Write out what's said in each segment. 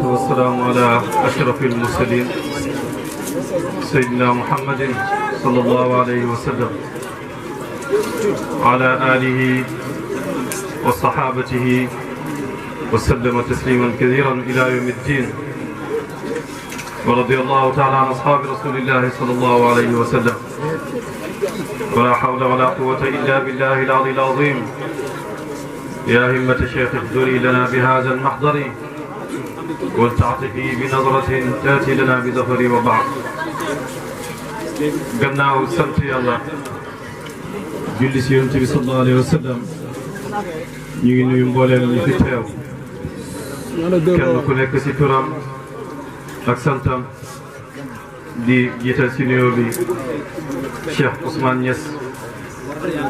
والسلام على أشرف المرسلين سيدنا محمد صلى الله عليه وسلم على آله وصحابته وسلم تسليما كثيرا إلى يوم الدين. ورضي الله تعالى عن أصحاب رسول الله صلى الله عليه وسلم. ولا حول ولا قوة إلا بالله العلي العظيم. يا همة الشيخ احضري لنا بهذا المحضر ولتعطفي بنظرة تأتي لنا بظفر وبعض. gannaaw sant yàlla julli si yonent bi sallallahu alayhi wa sallam ñu ngi nuyu mbooleem ñi fi teew kenn ku nekk si turam ak santam di jiital si nuyoo bi Cheikh Ousmane Niass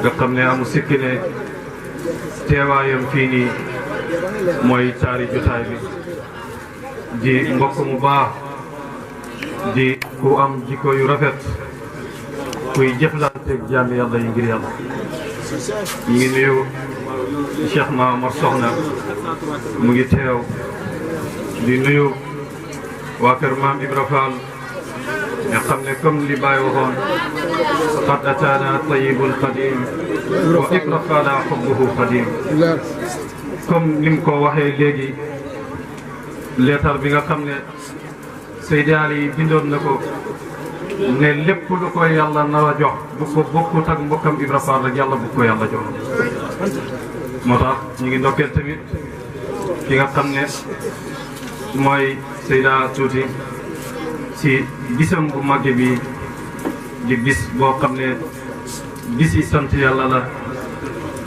nga xam ne amu sikki ne teewaayam fii nii mooy taari jotaay bi di mbokk mu baax di ku am jikko yu rafet kuy jëflanteeg jaami yàlla yi ngir yàlla ñu ngi nuyu Cheikh Maamar Soxna mu ngi teew di nuyu waa kër Maam Ibra Fall nga xam ne comme li Baay waxoon qad ataana tayyibul qadim wa Ibra Fall hubbuhu qadim comme ni mu ko waxee léegi leetar bi nga xam ne Seydi Ali bindoon na ko ne lépp lu ko yàlla nar a jox bu ko bokkut ak mbokkam Ibra Fall rek yàlla bu ko yàlla jox moo tax ñu ngi ndokkeel tamit ki nga xam ne mooy Seyda Tuuti si bisam bu màgg bi di bis boo xam ne bis yi sant yàlla la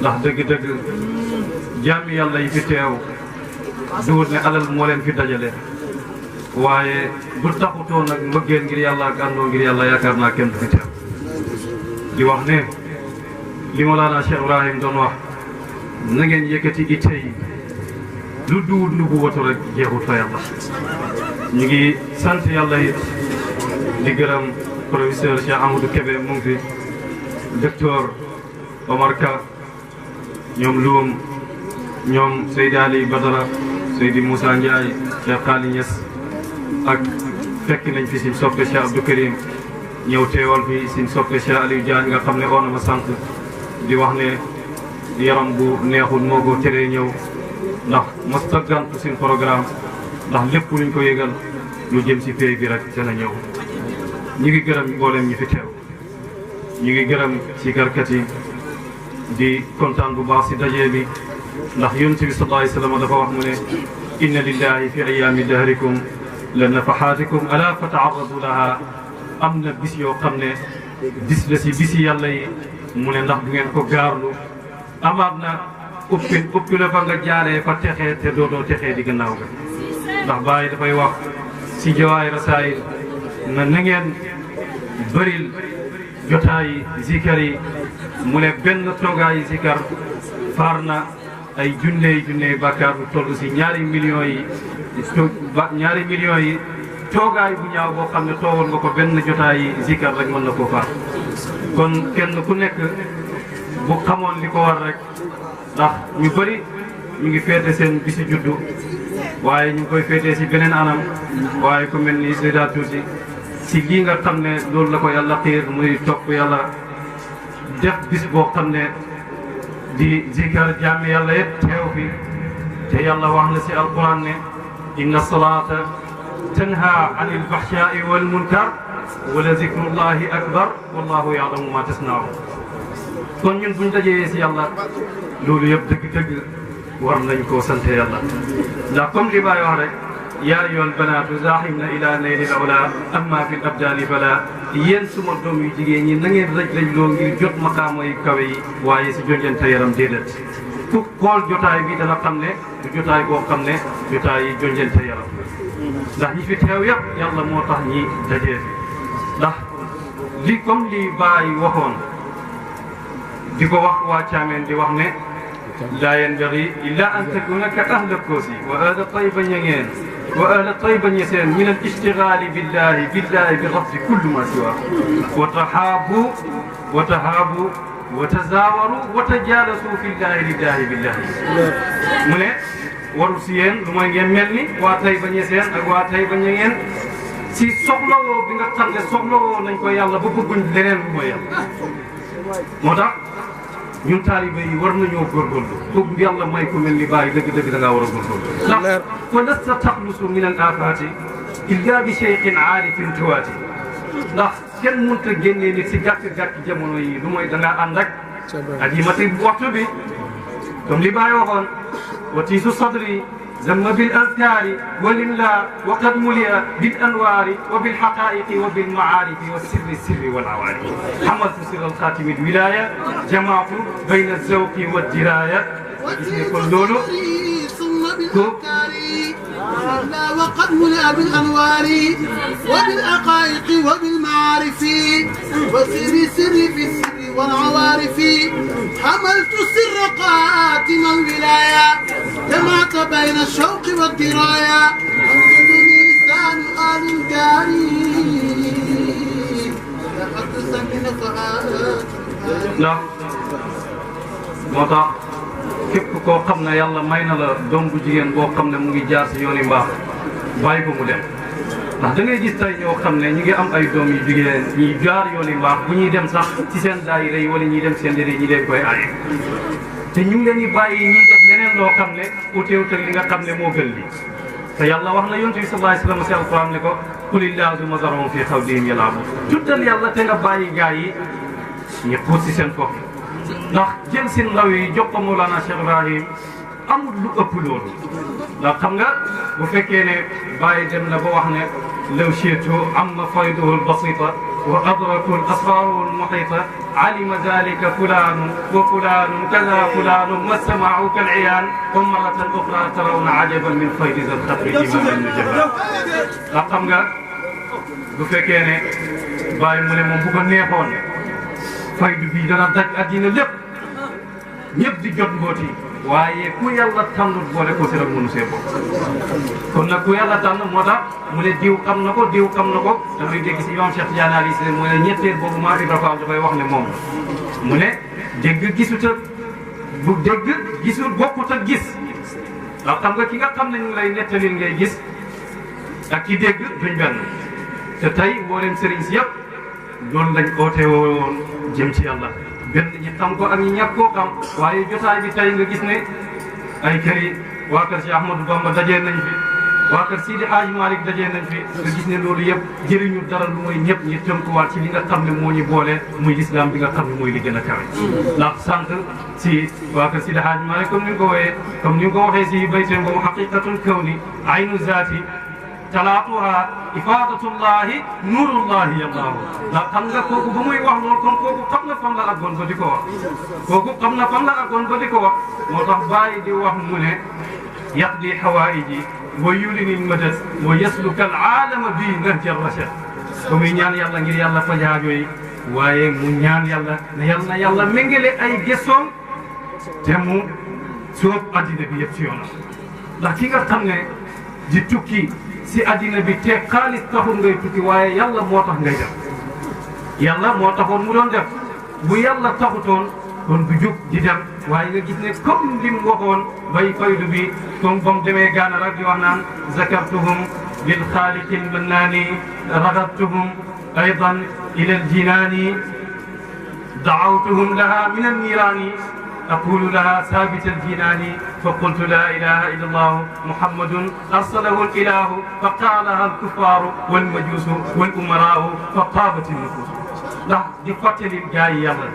ndax dëgg-dëgg jaami yàlla yi fi teew duwut ne alal moo leen fi dajale waaye bu taxutoon nag mbëggeel ngir yàlla ak àndoo ngir yàlla yaakaar naa kenn du fi teew di wax ne li Mawlana Cheikh Ibrahim doon wax na ngeen yëkkati itte yi lu duwut nubuwatu rek jeexut fa yàlla ñu ngi sant yàlla it di gërëm professeur Cheikh Amadou Kébé mu ngi fi docteur Omar Ka ñoom Loum ñoom Seydi Ali Badara Seydi Moussa Ndiaye Cheikh Khali Niass ak fekk nañ fi suñ soppe Cheikh Abdou Karim ñëw teewal fi suñ soppe Cheikh Aliou Diagne nga xam ne oo na ma sant di wax ne yaram bu neexul moo ko teree ñëw ndax mos taggantu suñ programme ndax lépp luñ ko yëgal lu jëm si pay bi rek dana ñëw ñi ngi gërëm mboolem ñi fi teew ñi ngi gërëm si garkat yi di kontaan bu baax si dajee bi ndax yonent bi sallallahu alayhi wa sallam dafa wax mu ne inna lillahi fi ayaami dahrikum la nafahaatikum ala fataarradu laha am na bis yoo xam ne bis la si bisi yàlla yi mu ne ndax du ngeen ko gaarlu amaat na uppi la fa nga jaaree fa texee te doodoo texee di gannaaw ga ndax Baay dafay wax si jawaay rasaayil na ngeen bëril jotaayi zikar yi mu ne benn toogaayi zikar faar na ay junney bàkkaar bu toll si ñaari millions yi toogaay bu ñaaw boo xam ne toogoon nga ko benn jotaayi zikar rek mën na koo faar kon kenn ku nekk bu xamoon li ko war rek ndax ñu bëri ñu ngi féete seen bisi juddu waaye ñu ngi koy féetee si beneen anam waaye ku mel ni Seyda Tuuti si lii nga xam ne loolu la ko yàlla xiir muy topp yàlla def bis boo xam ne di zikar jaami yàlla yëpp teew fi te yàlla wax na si alquran ne inna salata tanha anil fahshai wal munkar wala zikrullahi akbar wallahu yaalamu ma tasnaaw kon ñun buñ dajee si yàlla loolu yëpp dëgg-dëgg war nañ koo sant yàlla ndax comme li Baay wax rek yaa ayyuhal banaatu zaaximna ila naylil ula amma fil abdaali fala yéen suma doom yu jigéen ñi na ngeen rëj loo ngir jot maqaama yu kawe yi waaye si jonjante yaram déedéet ku xool jotaay bi dana xam ne du jotaay boo xam ne jotaay yi jonjante yaram ndax ñi fi teew yëpp yàlla moo tax ñi dajee fi ndax li comme li Baay waxoon di ko wax waa Caameen di wax ne laa yanbaghi illa an takuna ka ahla Koosi wa ahla Tayba ñangeen wa ahla Tayba ñeseen min al ishtighali billahi bi rafdi kulli ma siwa wa tahaabu wa tazaawaru wa tajaalasu fillahi lillahi billahi mu ne warul si yéen lu mooy ngeen mel ni waa Taïba Niassène ak waa Taïba Niassène si soxlawoo bi nga xam ne soxlawoo nañ ko yàlla ba bëgguñ leneen lu mooy yàlla moo tax ñun taaliba yi war nañoo góorgóorlu pour yàlla may ko mel ni bàyyi dëgg-dëgg da ngaa war a góorgóorlu ndax fa lasta taxlusu min al afaati illa bi cheikhin aarifin tuwaati ndax kenn mënut a génnee nit si gàkk-gàkk jamono yi lu mooy da ngaa ànd ak aji mati waxtu bi comme li Baay waxoon wa tiisu sadri zamma bil azkaari walillah wa qad mulia bil anwaari wa bil xaqaa'iqi wa bil macaarifi wa sirri sirri wal awaari xamaltu sirra alxaatimi wilaya jamaatu bayna zawqi wa diraaya gis ne kon loolu وقد ملأ بالأنوار وبالحقائق وبالمعارف وسر سر في السر والعوارف حملت سر قاتم الولاية جمعت بين الشوق والدراية أنزلني لسان آل الجاري لقد سمن فؤاد لا moo képp koo xam ne yàlla may na la doom bu jigéen boo xam ne mu ngi jaar si yooni mbaax bàyyi ko mu dem ndax da ngay gis tey ñoo xam ne ñu ngi am ay doom yu jigéen ñi jaar yooni mbaax bu ñuy dem sax ci seen daayira yi wala ñuy dem seen déedéet ñi leen koy aaye te ñu ngi leen di bàyyi ñuy def leneen loo xam ne uteewut ak li nga xam ne moo gën li te yàlla wax na yonent bi sallallahu alayhi wa sallam si alquran ne ko qulillaahu mazarahum fi xawdihim yalaabu tuddal yàlla te nga bàyyi gaa yi ñu xuut si seen foofu ndax jël si ndaw yi jox ko Mawlana Cheikh Ibrahim amul lu ëpp loolu ndax xam nga bu fekkee ne bàyyi dem na ba wax ne law shi'tu amma fayduhu al-basita wa adraku al-asraru al-muhita alima dhalika fulanu wa fulanu kaza fulanu ma sama'u kal-'iyan wa marratan ukhra tarawna 'ajaban min faydi dhal-khatmi imaman nujaba ndax xam nga bu fekkee ne bàyyi mu ne moom bu ko neexoon faydu bii dana daj addina lépp ñëpp di jot mbooti waaye ku yàlla tànnut boole ko si rek mënu see bokk kon nag ku yàlla tànn moo tax mu ne diw xam na ko diw xam na ko dafay dégg si imam Cheikh Tidiane Ali Cissé mu ne ñetteel boobu maa Ibra Fall dafay wax ne moom mu ne dégg gisut ak bu dégg gisul bokkut ak gis ndax xam nga ki nga xam ne ñu ngi lay nettalil ngay gis ak ki dégg duñ benn te tey mboolem sëriñ si yëpp loolu lañ oote woon jëm ci yàlla benn ñi xam ko ak ñi ñàkk koo xam waaye jotaay bi tey nga gis ne ay kër yi waa kër si Ahmadou Bamba dajee nañ fi waa kër Sidi Hadji Malick dajee nañ fi nga gis ne loolu yëpp jëriñu dara lu mooy ñëpp ñi tënkuwaat ci li nga xam ne moo ñu boole muy islam bi nga xam ne mooy li gën a kawe ndax sànq si waa kër Sidi Hadji Malick comme ni nga ko wooyee comme ni nga ko waxee si bayteen boobu haqiqatul kawni aynu zaati talaatuha ifaadatullahi nuurullahi yallaahu ndax xam nga kooku ba muy wax loolu kon kooku xam na fan la àggoon ba di ko wax kooku xam na fan la àggoon ba di ko wax moo tax bàyyi di wax mu ne yaqdi xawaaiji wa yulini lmadad wa yasluka alaalama bi nahja rachad ba muy ñaan yàlla ngir yàlla faj aajo yi waaye mu ñaan yàlla ne yàlla na yàlla méngale ay gëstoom te mu soob addina bi yëpp ci yoonam ndax ki nga xam ne di tukki si addina bi te xaalis taxul ngay tukki waaye yàlla moo tax ngay def yàlla moo taxoon mu doon def bu yàlla taxutoon kon du jóg di dem waaye nga gis ne comme li mu waxoon bay faydu bi comme ba mu demee Gaana rek di wax naan zakartuhum bil xaaliqi lmannaani radadtuhum aydan ila aljinaani daawtuhum laha min alniiraani أقول لها ثابت الجنان فقلت لا إله إلا الله محمد أرسله الإله فقالها الكفار والمجوس والأمراء فطابت النفوس ndax di fàttali gaa yi yàlla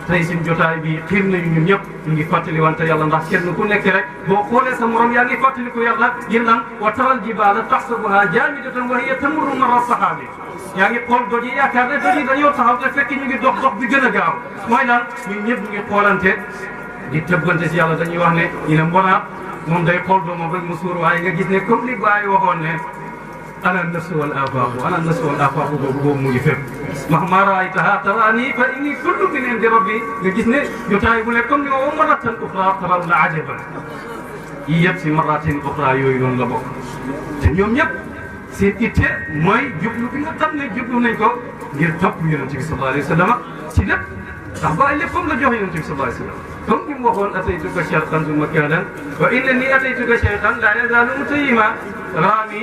tey suñ jotaay bi xiir nañu ñun ñëpp ñu ngi fàttali wante yàlla ndax kenn ku nekk rek boo xoolee sa morom yaa ngi fàttali ko yàlla ngir lan wa taral jibaala taxsabuha jaamidatan wa hiya tamurru marra sahaabi yaa ngi xool doj yi yaakaar ne doj yi dañoo taxaw te fekk ñu ngi dox dox bi gën a gaaw mooy lan ñun ñëpp ñu ngi xoolante di tëbbante si yàlla dañuy wax ne ñu ne mbonaat moom day xool doomam rek mu suur waaye nga gis ne comme li Baay waxoon ne ana nafsu wal afaaku ana nafsu wal afaaku boobu mu ngi fépp mahma raaytaha taraani fa inni kullu min indi rabbi nga gis ne jotaay bu ne comme ni wa maratan uxra taraw la ajaban yii yëpp si maratin uxra yooyu noonu la bokk te ñoom ñëpp seen itte mooy jublu bi nga xam ne jublu nañ ko ngir topp yonent bi sallallahu alayhi wa sallam ci lépp ndax ba léppam la jox yonent bi sallallahu alayhi wa sallam comme ni mu waxoon ataytuka sharqan thumma makanan wa innani ataytuka shaykhan la yazalu mutayyima raami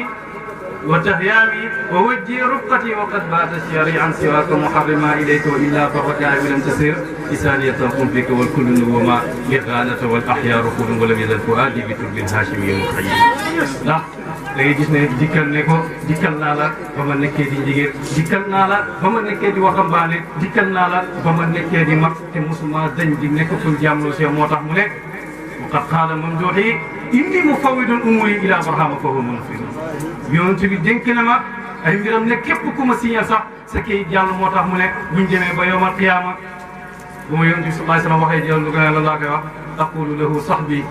wa tahyaami wa wajji rufqati wa qad baata shari an siwaka muharrima ilayka wa illa farraka lam tasir lisaniyatan qum fika wal kullu nuwama lighanata wal ahyaru qulun wa lam yazal fuadi bi turbin hashimi mukhayyim ndax da ngay gis ne dikkal ne ko dikkal naa la ba ma nekkee di jigéen dikkal naa la ba ma nekkee di waxambaane dikkal naa la ba ma nekkee di mag te musuma dañ di nekk ful jàmloo si moo tax mu ne qad qaala mamduhi inni mufawwidun umuri ila barhama fa huwa munfid yonent bi dénk na ma ay mbiram ne képp ku ma signé sax sa kayit jàll moo tax mu ne buñ demee ba yawmal qiyaama bu ma yonent bi sallallahu alayhi wa sallam waxee jàll lu gën a la laa koy wax aqulu lahu sahbi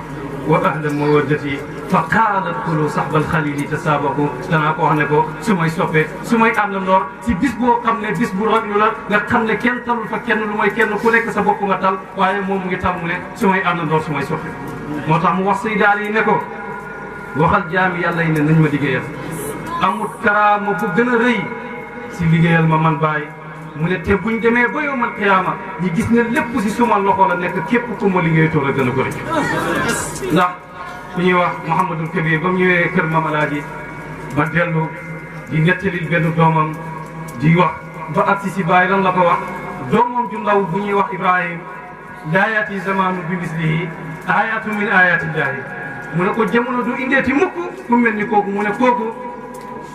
wa ahla mawaddati fa qaala adxulu sahbal xalili tasaabaku danaa ko wax ne ko su may soppee su may àndandoor ci bis boo xam ne bis bu raglu la nga xam ne kenn talul fa kenn lu mooy kenn ku nekk sa bopp nga tal waaye moom mu ngi tal mu ne su may àndandoor su may soppe moo tax mu wax say daal yi ne ko waxal jaami yàlla yi ne nañ ma liggéeyal amut karaama bu gën a rëy si liggéeyal ma man bàyyi mu ne te buñ demee ba yawmal qiyaama ñi gis ne lépp si suma loxo la nekk képp ku ma liggéeyatoo la gën a ko rëcc ndax ku ñuy wax Mouhamadul Kabir ba mu ñëwee kër Mame Alaaji ba dellu di nettalil benn doomam di wax ba agsi si bàyyi lan la ko wax doomam ju ndaw bu ñuy wax Ibrahim laa yaati zamaanu bi mislihi ayatu min ayatillahi mu ne ko jamono du indeeti mukk ku mel ni kooku mu ne kooku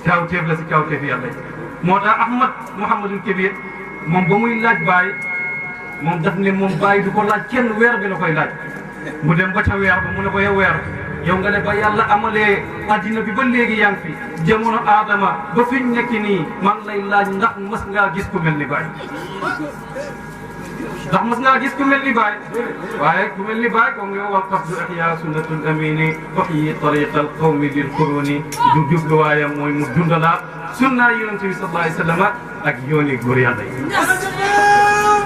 kawteef la si kawteef yàlla moo tax Ahmad Mouhamadul Kabir moom ba muy laaj Baye moom daf ne moom Baye du ko laaj kenn weer bi la koy laaj mu dem ba ca weer ba mu ne ko yow weer yow nga ne ba yàlla amalee addina bi ba léegi yaa ngi fi jamono Adama ba fi ñu nekk nii man lay laaj ndax mas ngaa gis ku mel ni Baye ndax mas ngaa gis ku mel ni Baye waaye ku mel ni Baye comme yow wal qasdu ihya sunnatul amini waxyi tariqal qawmi bil quruni du jubluwaayam mooy mu dundalaat sunna yonent bi sallallahu alayhi wa sallam ak yooni góor yàlla yi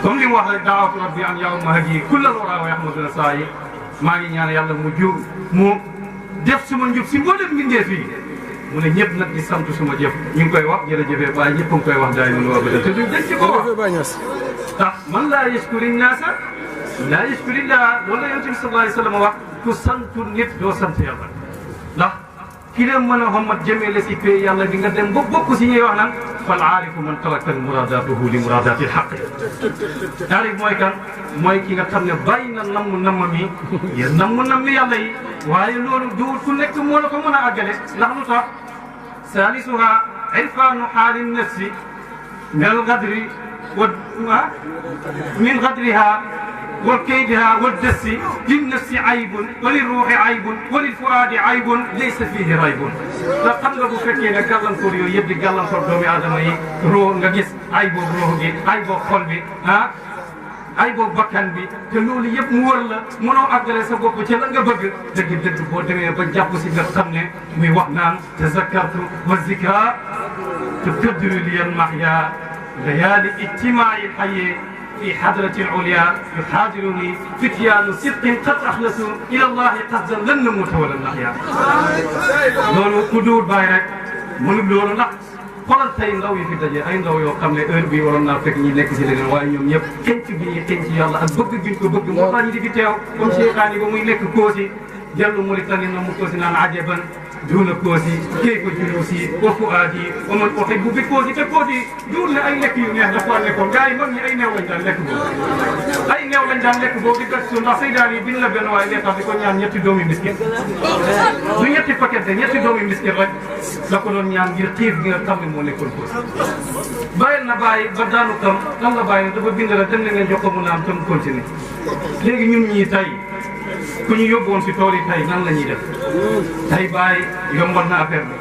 comme li mu wax rek daawatu rabbi an yawma hadi kullal wara wa yahmaduna saa yi maa ngi ñaan yàlla mu jub mu def suma njub si mboolem mbindee fii mu ne ñëpp nag di sant suma jëf ñu ngi koy wax jërëjëfee Baye ñëpp a ngi koy wax daay mun waa te duñ dañ ci ko wax tax man laa yashkuri naasa laa yashkuri llah loolu la yonent bi sallallahu alayhi wa sallam wax ku santu nit doo sant yàlla ndax ki leen mën a xommat jëmee la si pay yàlla bi nga dem ba bokk si ñuy wax naan fal aarifu man taraka muradatuhu li muradati lxaq aarif mooy kan mooy ki nga xam ne bàyyi na namm mi yéen namm yàlla yi waaye loolu duwul ku nekk moo la ko mën a àggale ndax lu tax salisuha irfanu xaali nafsi min algadri wa min gadriha وكيدها والدس للنفس عيب وللروح عيب وللفؤاد عيب ليس فيه ريب la xam nga bu fekkee ne gàllankoor yooyu yëpp di gàllankoor doomi aadama yi roo nga gis ay boobu roox gi ay boobu xol bi ay boobu bakkan bi te loolu yëpp mu wër la mënoo àggale sa bopp ci la nga bëgg dëgg boo demee ba jàpp si nga xam ne muy wax naan tazakkartu wa zikra tubaddilu liya al-mahya layaali ijtimaa'i al-hayy في حضرة العليا يحاضرني فتيان صدق قد أخلصوا إلى الله قصدا لن نموت ولا نحيا loolu ku dóor bàyyi rek mënul loolu ndax xoolal tey ndaw yi fi daje ay ndaw yoo xam ne heure bii waroon naa fekk ñi nekk si leneen waaye ñoom ñëpp xenc bi ñuy xenc yàlla ak bëgg biñ ko bëgg moo tax ñi di fi teew comme Cheikhaani ba muy nekk Koosi dellu Mauritanie na mu Koosi naan ajaban duuna Koosi kayfa juluusi wa fuaadi wa man uhibbu bi Koosi te Koosi duur ne ay lekk yu neex dafa nekkoon gars yi mag ñi ay neew lañ daan lekk boobu ay neew lañ daan lekk boobu di gas su ndax Seydaan yi biñ la benn waaye lee tax di ko ñaan ñetti doomi biscuit du ñetti paquet de ñetti doomi biscuit rek la ko doon ñaan ngir xiif gi nga xam ne moo nekkoon Koosi bàyyil na bàyyi ba daanu tam lan la bàyyi dafa bind la dem na ngeen jox ko mu naan tam continuer léegi ñun ñii tey ku ñu yóbbuwoon si tool yi tey nan la ñuy def tey bàyyi yombal na affaire bi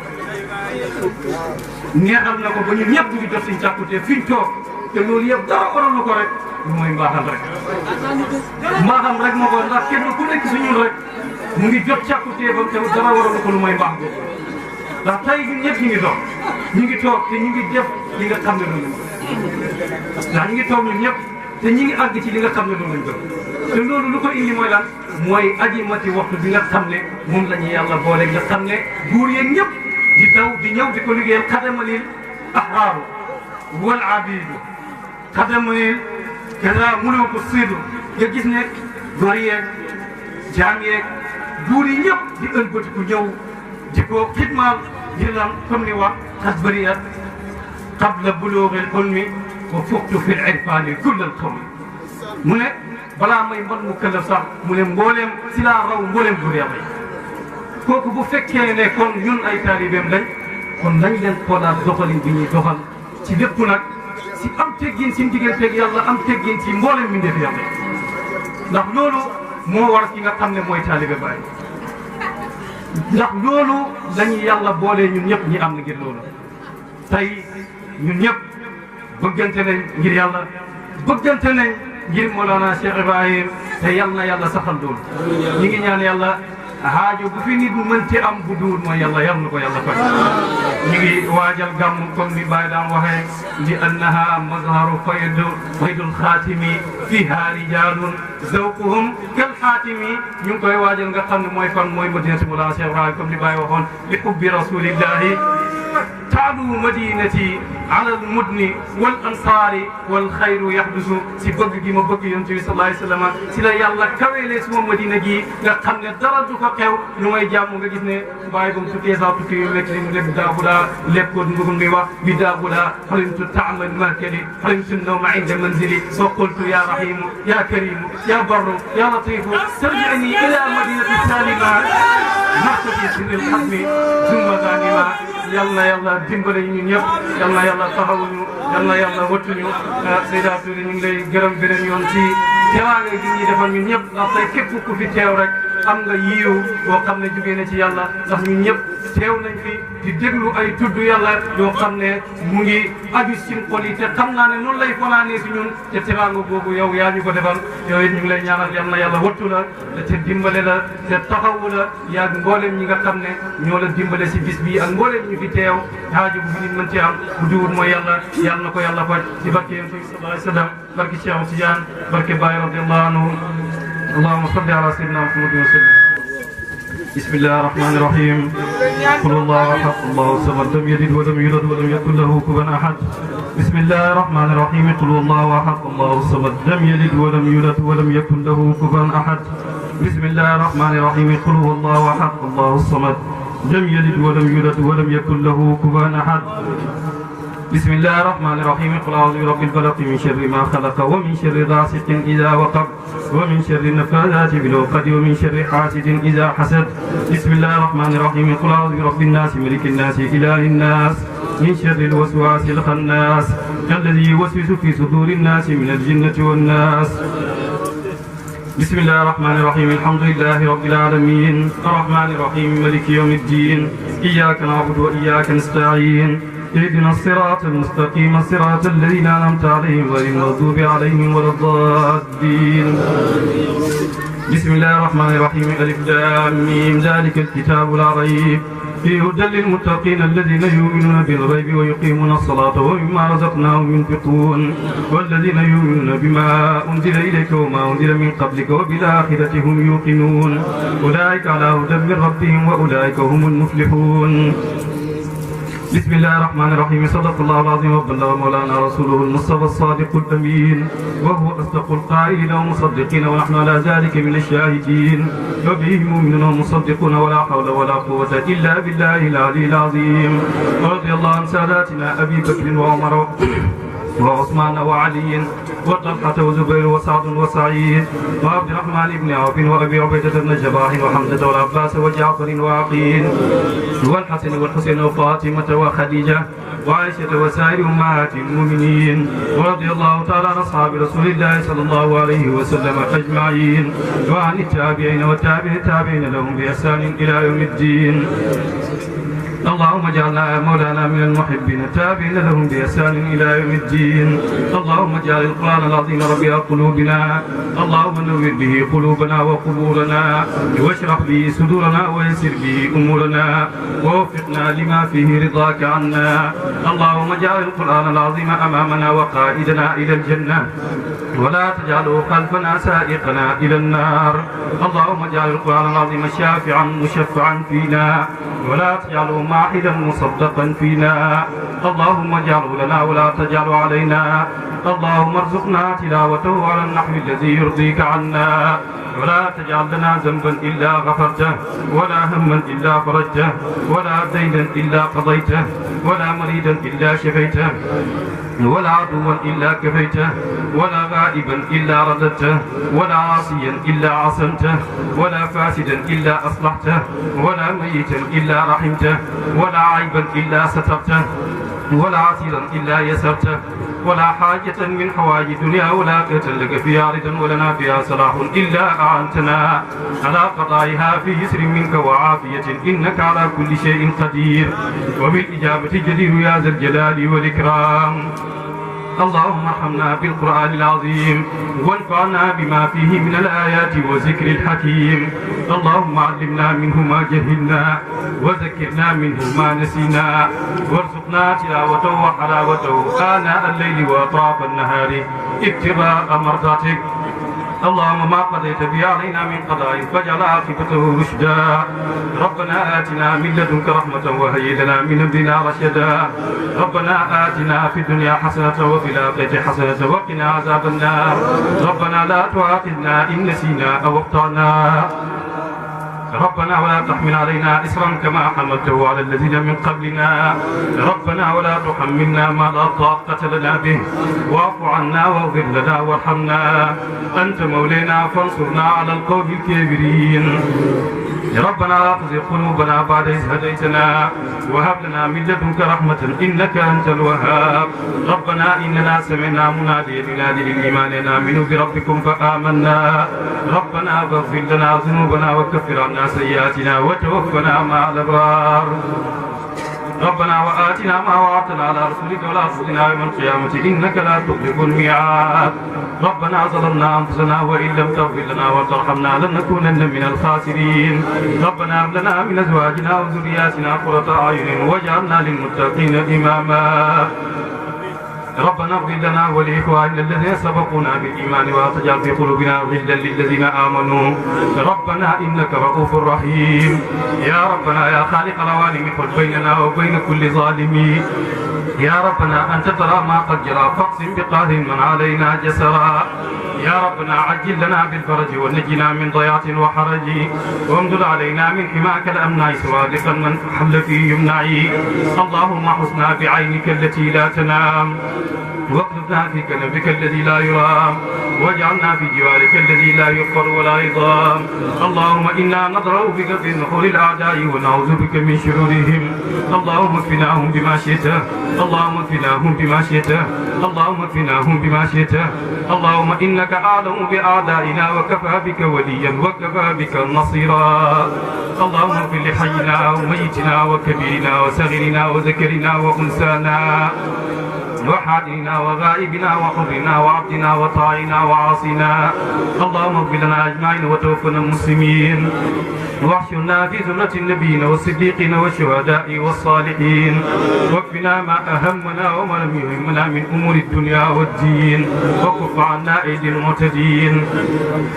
neexal na ko ba ñun ñëpp ñu ngi jot suñ càkkute fi ñu toog te loolu yëpp dara waral na ko rek lu mooy mbaaxam rek moo ko ndax kenn ku nekk si ñun rek mu ngi jot càkkute ba te dara waral na ko lu mooy mbaax boobu ndax tey ñun ñëpp ñu ngi dox ñu ngi toog te ñu ngi def li nga xam ne loolu ndax ñu ngi toog ñun ñëpp te ñu ngi àgg ci li nga xam ne loolu lañ doon te loolu lu ko indi mooy lan mooy aji mati waxtu bi nga xam ne moom la ñu yàlla boole nga xam ne buur yeeg ñëpp di daw di ñëw di ko liggéeyal xadamalil ahraaru wal abidu xadamalil kaza muluku sidr nga gis ne góor yeeg jaam yeeg buur yi ñëpp di ëlbatiku ñëw di ko xidmaal ngir lan comme ni wax xas bariyat qabla buluugi l-hulmi wa fuqtu fi l-irfaani kulla l-qawmi mu ne balaa may mën mu këllaf sax mu ne mbooleem si laa raw mbooleem góor yàlla yi kooku bu fekkee ne kon ñun ay taalibeem lañ kon nañ leen xoolaat doxalin bi ñuy doxal ci lépp nag si am teggin si digganteeg yàlla am teggin si mbooleem mi ndef yàlla ndax loolu moo war ki nga xam ne mooy taalibe Baay ndax loolu lañuy yàlla boolee ñun ñëpp ñi am na ngir loolu tey ñun ñëpp bëggante nañ ngir yàlla bëggante nañ ngir Mawlana Cheikh Ibrahim te yal na yàlla saxal loolu ñi ngi ñaan yàlla haajo bu fi nit mënti am bu duul mooy yàlla yal na ko yàlla faj ñu ngi waajal gàmm comme ni Baye daan waxee li annaha mazharu faydul xaatimi fiha rijalun zawquhum kal xaatimi ñu ngi koy waajal nga xam ne mooy fan mooy madinati Mawlana Cheikh Ibrahim comme ni Baye waxoon li hubbi rasulillahi تعلو مدينتي على المدن والأنصار والخير يحدث si bëgg gi ma bëgg yonent bi sallallahu alayhi wa sallam si la yàlla kaweelee suma madina gi nga xam ne dara du ko xew lu may jàmm nga gis ne bàyyi ba mu tukkee saa tukki yu métti mu lépp daabuda lépp ko mbugum ngi wax bi daabuda xalimtu taamal markali xalimtu nawma inda manzili wa qultu ya rahimu ya karimu ya barru ya latifu tarji'ni ila madinati salima martati sirri lxatmi summa ganima yal na yàlla dimbale ñun ñëpp yal na yàlla taxawuñu yal na yàlla wattuñu Seyda Touré ñu ngi lay gërëm beneen yoon ci teraanga gi ñuy defal ñun ñëpp ndax tey képp ku fi teew rek am nga yiiw boo xam ne jógee na ci yàlla ndax ñun ñëpp teew nañ fi di déglu ay tudd yàlla yoo xam ne mu ngi aju ci xol yi te xam naa ne noonu lay fanaanee si ñun te teraanga boobu yow yaa ñu ko defal yow it ñu ngi lay ñaanal yal na yàlla wattu la te dimbale la te taxawu la yaa mboolem ñi nga xam ne ñoo la dimbale si bis bi ak mboolem ñu fi teew xaaju bu fi nit mën ci am bu duwul mooy yàlla yal na ko yàlla faj ci barke yonent bi sallallahu alayhi wa sallam barke Cheikh Tidiane barke Baye radiyallahu anhu اللهم صل على سيدنا محمد وسلم بسم الله الرحمن الرحيم قل الله احد الله الصمد لم يلد ولم يولد ولم يكن له كفوا احد بسم الله الرحمن الرحيم قل الله احد الله الصمد لم يلد ولم يولد ولم يكن له كفوا احد بسم الله الرحمن الرحيم قل الله احد الله الصمد لم يلد ولم يولد ولم يكن له كفوا احد بسم الله الرحمن الرحيم قل أعوذ برب الفلق من شر ما خلق ومن شر غاسق إذا وقب ومن شر النفاثات بالعقد ومن شر حاسد إذا حسد بسم الله الرحمن الرحيم قل أعوذ برب الناس ملك الناس إله الناس من شر الوسواس الخناس الذي يوسوس في صدور الناس من الجنة والناس بسم الله الرحمن الرحيم الحمد لله رب العالمين الرحمن الرحيم مالك يوم الدين إياك نعبد وإياك نستعين اهدنا الصراط المستقيم صراط الذين أنعمت عليهم غير المغضوب عليهم ولا الضالين بسم الله الرحمن الرحيم ألف لام ميم ذلك الكتاب لا ريب فيه هدى للمتقين الذين يؤمنون بالغيب ويقيمون الصلاة ومما رزقناهم ينفقون والذين يؤمنون بما أنزل إليك وما أنزل من قبلك وبالآخرة هم يوقنون أولئك على هدى من ربهم وأولئك هم المفلحون بسم الله الرحمن الرحيم صدق الله العظيم وبلغ مولانا رسوله المصطفى الصادق الأمين وهو أصدق القائلين ومصدقين ونحن على ذلك من الشاهدين وبه مؤمنون ومصدقون ولا حول ولا قوة إلا بالله العلي العظيم ورضي الله عن ساداتنا أبي بكر وعمر وعثمان وعلي وطلحة وزبير وسعد وسعيد وعبد الرحمن بن عوف وأبي عبيدة بن جراح وحمزة والعباس وجعفر وعقيل والحسن والحسين وفاطمة وخديجة وعائشة وسائر أمهات المؤمنين ورضي الله تعالى عن أصحاب رسول الله صلى الله عليه وسلم أجمعين وعن التابعين والتابعين التابعين لهم بإحسان إلى يوم الدين اللهم اجعلنا مولانا من المحبين التابعين لهم بإحسان إلى يوم الدين اللهم اجعل القرآن العظيم ربيع قلوبنا اللهم نور به قلوبنا وقبورنا واشرح به صدورنا ويسر به أمورنا ووفقنا لما فيه رضاك عنا اللهم اجعل القرآن العظيم أمامنا وقائدنا إلى الجنة ولا تجعله خلفنا سائقنا إلى النار اللهم اجعل القرآن العظيم شافعا مشفعا فينا ولا تجعله ماحدا مصدقا فينا اللهم اجعله لنا ولا تجعله علينا اللهم ارزقنا تلاوته على النحو الذي يرضيك عنا ولا تجعل لنا ذنبا إلا غفرته ولا هما إلا فرجته ولا دينا إلا قضيته ولا مريدا إلا شفيته ولا عدوا إلا كفيته ولا غائبا إلا رددته ولا عاصيا إلا عصمته ولا فاسدا إلا أصلحته ولا ميتا إلا رحمته ولا عيبا إلا سترته ولا عسيرا إلا يسرته ولا حاجة من حوائج الدنيا ولا آخرة لك فيها رضا ولنا فيها صلاح إلا أعنتنا على قضائها في يسر منك وعافية إنك على كل شيء قدير وبالإجابة جدير يا ذا الجلال والإكرام. اللهم ارحمنا بالقرآن العظيم وانفعنا بما فيه من الآيات والذكر الحكيم. اللهم علمنا منه ما جهلنا وذكرنا منه ما نسينا وارزقنا تلاوته وحلاوته آناء الليل وأطراف النهار ابتغاء مرضاتك. اللهم ما قضيت به علينا من قضاء فاجعل عاقبته رشدا. ربنا آتنا من لدنك رحمة وهيئ لنا من أمرنا رشدا. ربنا آتنا في الدنيا حسنة وفي الآخرة حسنة وقنا عذاب النار. ربنا لا تؤاخذنا إن نسينا أو أخطأنا. ربنا ولا تحمل علينا إصرا كما حملته على الذين من قبلنا. ربنا ولا تحملنا ما لا طاقة لنا به واعف عنا واغفر لنا وارحمنا أنت مولانا فانصرنا على القوم الكافرين. ربنا لا تزغ قلوبنا بعد إذ هديتنا وهب لنا من لدنك رحمة إنك أنت الوهاب. ربنا إننا سمعنا مناديا ينادي للإيمان أن آمنوا بربكم فآمنا. ربنا فاغفر لنا ذنوبنا وكفر عنا سيئاتنا وتوفنا مع الأبرار. ربنا وآتنا ما وعدتنا على رسولك ولا تخزنا يوم القيامة إنك لا تخلف الميعاد. ربنا ظلمنا أنفسنا وإن لم تغفر لنا وترحمنا لنكونن من الخاسرين. ربنا هب لنا من أزواجنا وذرياتنا قرة أعين واجعلنا للمتقين إماما. ربنا اغفر لنا ولإخواننا الذين سبقونا بالإيمان ولا تجعل في قلوبنا غلا للذين آمنوا. ربنا إنك رؤوف رحيم. يا ربنا يا خالق العوالم خذ بيننا وبين كل ظالم. يا ربنا أنت ترى ما قد جرى فاقسم بقهر من علينا جسرا. يا ربنا عجل لنا بالفرج ونجنا من ضياع وحرج وامدد علينا من حماك الأمنع سوادقا من حل فيه يمنعي. اللهم حسنا بعينك التي لا تنام واقلبنا في كنفك الذي لا يرام واجعلنا في جوارك الذي لا يقر ولا يضام. اللهم إنا نضرب بك في نحور الأعداء ونعوذ بك من شرورهم. اللهم اكفناهم بما شئت. اللهم اكفناهم بما شئت. اللهم اكفناهم بما شئت. اللهم إنك أعلم بأعدائنا وكفى بك وليا وكفى بك نصيرا. اللهم اغفر لحينا وميتنا وكبيرنا وصغيرنا وذكرنا وأنثانا وحاضرنا وغائبنا وحرنا وعبدنا وطاعنا وعاصنا. اللهم اغفر لنا أجمعين وتوفنا مسلمين واحشرنا في زمرة النبيين والصديقين والشهداء والصالحين. واكفنا ما أهمنا وما لم يهمنا من أمور الدنيا والدين وكف عنا أيدي المعتدين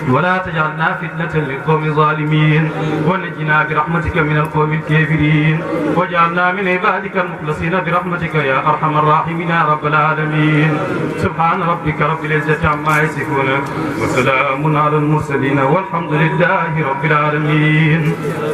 ولا تجعلنا فتنة للقوم الظالمين ونجنا برحمتك من القوم الكافرين واجعلنا من عبادك المخلصين برحمتك يا أرحم الراحمين يا رب العالمين. سبحان ربك رب العزة عما يصفون وسلام على المرسلين والحمد لله رب العالمين.